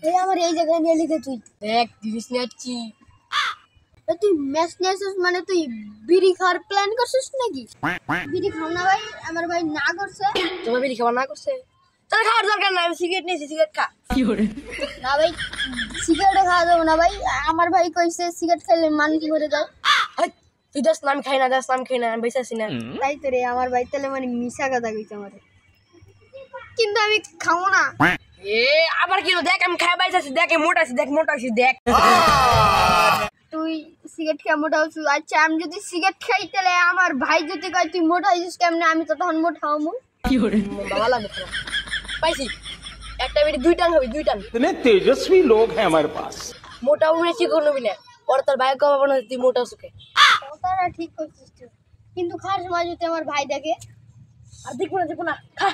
এই আমার এই জায়গায় নিয়ে লিখে তুই দেখ জিনিস নিচ্ছি। তুই ম্যাচ নিয়েছিস মানে তুই বিড়ি খাওয়ার প্ল্যান করছিস নাকি? বিড়ি খাও না ভাই, আমার ভাই না করছে। তোমার বিড়ি খাওয়া না করছে, তাহলে খাওয়ার দরকার নাই, আমি সিগারেট নিয়েছি, সিগারেট খা। না ভাই, সিগারেট খাওয়া যাবে না ভাই, আমার ভাই কইছে সিগারেট খেলে মানুষ মরে যায়। তুই দশ নাম খাই না, দশ নাম খাই না, আমি বেঁচে আছি না। তাই তো রে, আমার ভাই তাহলে মানে মিশা কথা কইছে আমারে, কিন্তু আমি খাবো না। এ আবার কি দেখ, আমি খাই বেঁচে আছি, দেখ মোটা আছি, দেখ মোটা আছি, দেখ। তুই সিগারেট খেয়ে মোটা হচ্ছিস, আচ্ছা আমি যদি সিগারেট খাই তাহলে আমার ভাই যদি কয় তুই মোটা হয়েছিস কেমনে, আমি তো তখন মোটা হবো। বাবা লাগে পাইছি, একটা বেটি দুই টান হবে, দুই টান। इतने तेजस्वी लोग हैं हमारे पास। মোটা উড়ে কি করবি না, পরে তোর ভাই কবে না তুই মোটা সুখে। কথাটা ঠিক করছিস তুই, কিন্তু খাওয়ার সময় যদি আমার ভাই দেখে। আর দেখবো না, দেখবো না, খা।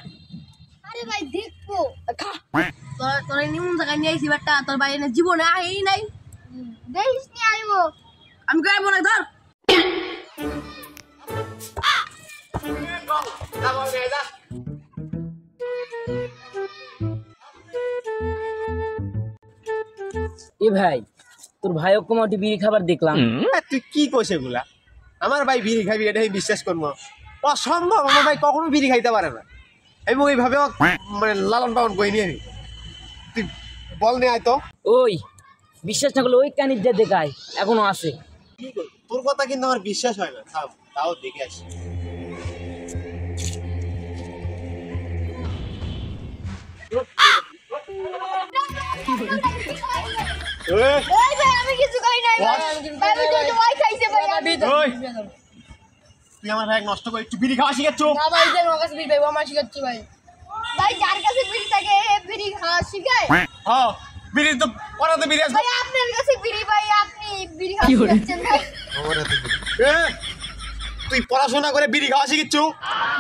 আরে ভাই দেখবো, খা। তোর নিমন জায়গায় নিয়ে আইছি বাট্টা, তোর ভাই না জীবনে আই নাই। দেখিস নি আইবো, আমি গাইবো না, ধর। এ ভাই, তোর ভাই কমাটি বিড়ি খাবার দেখলাম। তুই কি কইছ এগুলা? আমার ভাই বিড়ি খাবি এটা আমি বিশ্বাস করবো? অসম্ভব, আমার ভাই কখনো বিড়ি খাইতে পারে না, এবং এইভাবে মানে লালন পালন করিনি আমি। তুই বল নে আয় তো। ওই বিশ্বাস না করলে ওই কানির যা দেখায় এখনো আছে। তোর কথা কিন্তু আমার বিশ্বাস হয় না, থাম তাও দেখে আসি। এই ভাই আমি কিছু খাই নাই ভাই, ভাই আমি তো ভাই খাইছে ভাই। তুই আমার ভাই নষ্ট করে একটু বিড়ি খাওয়া শিখাচ্ছ? না ভাই, দেন আমার কাছে বিড়ি ভাই, আমার শিখাচ্ছি ভাই। ভাই যার কাছে বিড়ি থাকে বিড়ি খাওয়া শিখায়। হ্যাঁ, বিড়ি তো ওরা তো বিড়ি আসবে। ভাই আপনার কাছে বিড়ি, ভাই আপনি বিড়ি খাওয়া শিখাচ্ছেন ভাই। তুই পড়াশোনা করে বিড়ি খাওয়া শিখিচ্ছ?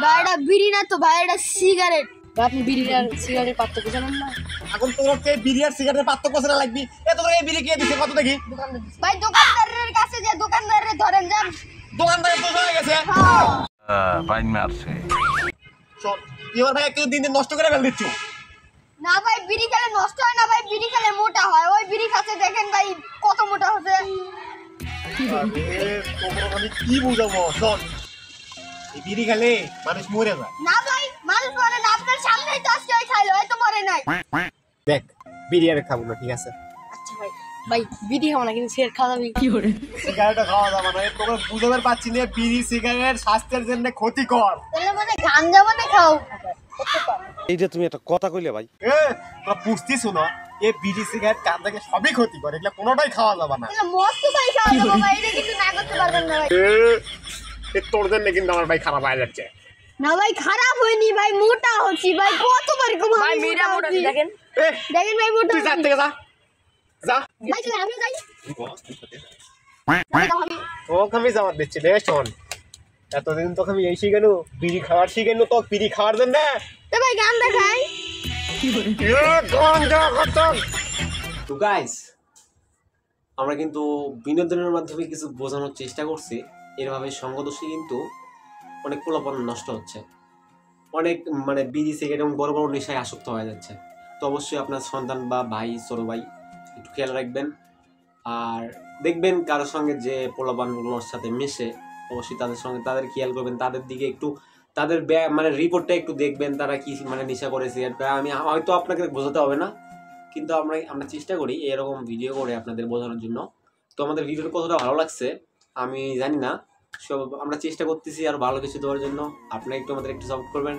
ভাই এটা বিড়ি না তো ভাই, এটা সিগারেট। আপনি বিড়ি আর সিগারেটের পার্থক্য জানেন না? এখন তোকে বিড়ি আর সিগারেটের পার্থক্য না লাগবি। এ তোর এই বিড়ি কে দিছে কত দেখি? দোকানদার দিছে। ভাই দোকানদারের কাছে যে দোকানদারে ধরেন যান। দোকানদার তো হয়ে গেছে। বাইন মারছে। চল, তুই আমার ভাই একটু দিন দিন নষ্ট করে ফেল দিচ্ছ। না ভাই বিড়ি খেলে নষ্ট হয় না ভাই, বিড়ি খেলে মোটা হয়। ওই বিড়ি খাচ্ছে দেখেন ভাই কত মোটা হচ্ছে। আমি কি বুঝাবো? শোন, এই বিড়ি খেলে মানুষ মরে যায়। না ভাই মানুষ মরে না, আপনার সামনেই তো আজকে ওই খাইলো, হয়তো মরে নাই। দেখ, বিড়ি আর খাবো না, ঠিক আছে? আচ্ছা ভাই, ভাই বিড়ি খাবো না, কিন্তু সিগারেট খাওয়া যাবে। সিগারেটও খাওয়া যাবে না। তোকে বুঝাতে পারছি না, বিড়ি সিগারেট স্বাস্থ্যের জন্য ক্ষতিকর। তাহলে মানে গাঞ্জা মানে খাও। এইটা তুমি একটা কথা কইলে ভাই। তোরা বুঝতিস না, এই বিড়ি সিগারেট কান থেকে সবই ক্ষতিকর, এগুলো কোনোটাই খাওয়া যাবে না। তাহলে মস্ত ভাই খাওয়া যাবো ভাই, এটা কিন্তু না করতে পারবেন না ভাই। তোর জন্য কিন্তু আমার ভাই খারাপ হয়ে যাচ্ছে। না ভাই খারাপ হয়নি ভাই, মোটা হচ্ছি ভাই, কতবার কম ভাই মেয়েরা মোটা আছে, দেখেন। দেখেন ভাই মোটা তুই যা থেকে যা, যা। ভাই চলে আমিও যাই। তোকে আমি যাওয়ার দিচ্ছি রে। শোন, এতদিন তোকে আমি এই শিখানো, বিড়ি খাওয়ার শিখানো, তো বিড়ি খাওয়ার জন্য তো ভাই গান দেখাই। তো গাইস, আমরা কিন্তু বিনোদনের মাধ্যমে কিছু বোঝানোর চেষ্টা করছি। এরভাবে সঙ্গদোষী কিন্তু অনেক পোলাপান নষ্ট হচ্ছে, অনেক মানে বিড়ি সিগারেট এবং বড় বড় নেশায় আসক্ত হয়ে যাচ্ছে। তো অবশ্যই আপনার সন্তান বা ভাই, ছোট ভাই একটু খেয়াল রাখবেন। আর দেখবেন কারোর সঙ্গে যে পোলাপানগুলোর সাথে মেশে, অবশ্যই তাদের সঙ্গে তাদের খেয়াল করবেন, তাদের দিকে একটু তাদের মানে রিপোর্টটা একটু দেখবেন, তারা কি মানে নেশা করেছে। আমি হয়তো আপনাকে বোঝাতে হবে না, কিন্তু আমরা চেষ্টা করি এরকম ভিডিও করে আপনাদের বোঝানোর জন্য। তো আমাদের ভিডিওটা কতটা ভালো লাগছে আমি জানি না, সব আমরা চেষ্টা করতেছি আর ভালো কিছু দেওয়ার জন্য। আপনারা একটু আমাদের একটু সাপোর্ট করবেন।